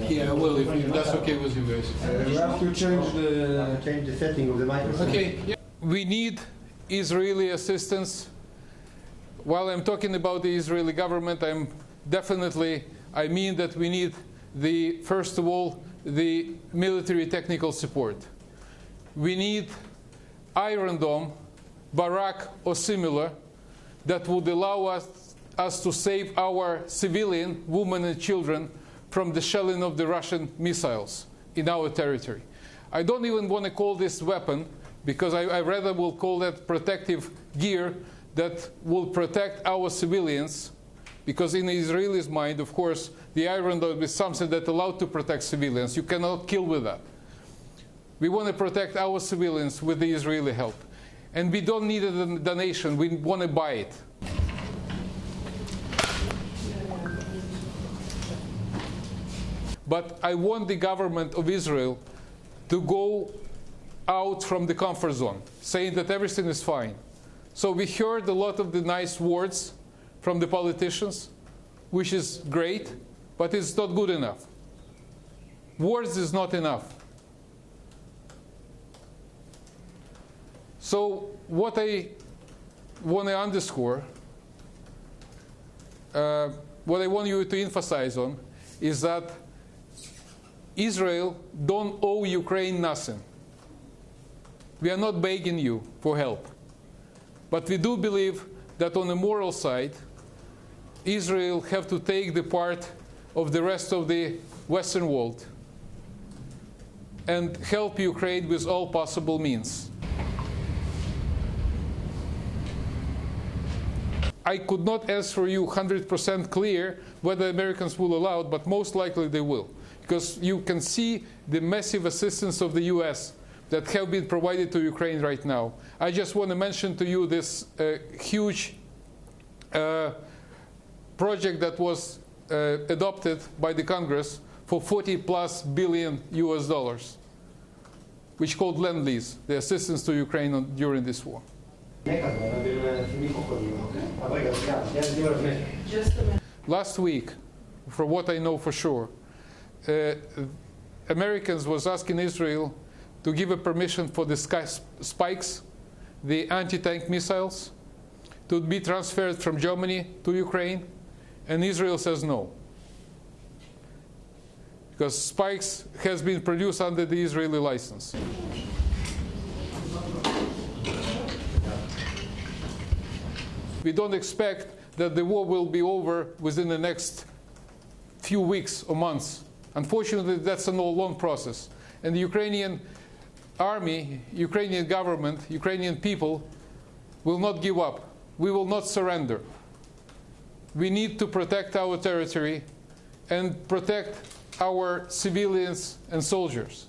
Yeah, well, if that's okay with you guys. We have to change the setting of the microphone. Okay. Yeah. We need Israeli assistance. While I'm talking about the Israeli government, I mean that we need first of all, the military technical support. We need Iron Dome, Barak or similar, that would allow us to save our civilian women and children from the shelling of the Russian missiles in our territory. I don't even want to call this weapon, because I rather will call that protective gear that will protect our civilians, because in the Israelis' mind, of course, the Iron Dome is something that allowed to protect civilians. You cannot kill with that. We want to protect our civilians with the Israeli help. And we don't need a donation, we want to buy it. But I want the government of Israel to go out from the comfort zone, saying that everything is fine. So we heard a lot of the nice words from the politicians, which is great, but it's not good enough. Words is not enough. So what I want to underscore, what I want you to emphasize on, is that Israel don't owe Ukraine nothing. We are not begging you for help. But we do believe that on the moral side, Israel have to take the part of the rest of the Western world and help Ukraine with all possible means. I could not answer you 100% clear whether Americans will allow it, but most likely they will. Because you can see the massive assistance of the US that have been provided to Ukraine right now. I just want to mention to you this huge project that was adopted by the Congress for $40+ billion, which called Lend-Lease, the assistance to Ukraine during this war. Last week, from what I know for sure, Americans was asking Israel to give a permission for the spikes, the anti-tank missiles, to be transferred from Germany to Ukraine, and Israel says no. Because spikes has been produced under the Israeli license. We don't expect that the war will be over within the next few weeks or months. Unfortunately, that's a long process. And the Ukrainian army, Ukrainian government, Ukrainian people will not give up. We will not surrender. We need to protect our territory and protect our civilians and soldiers.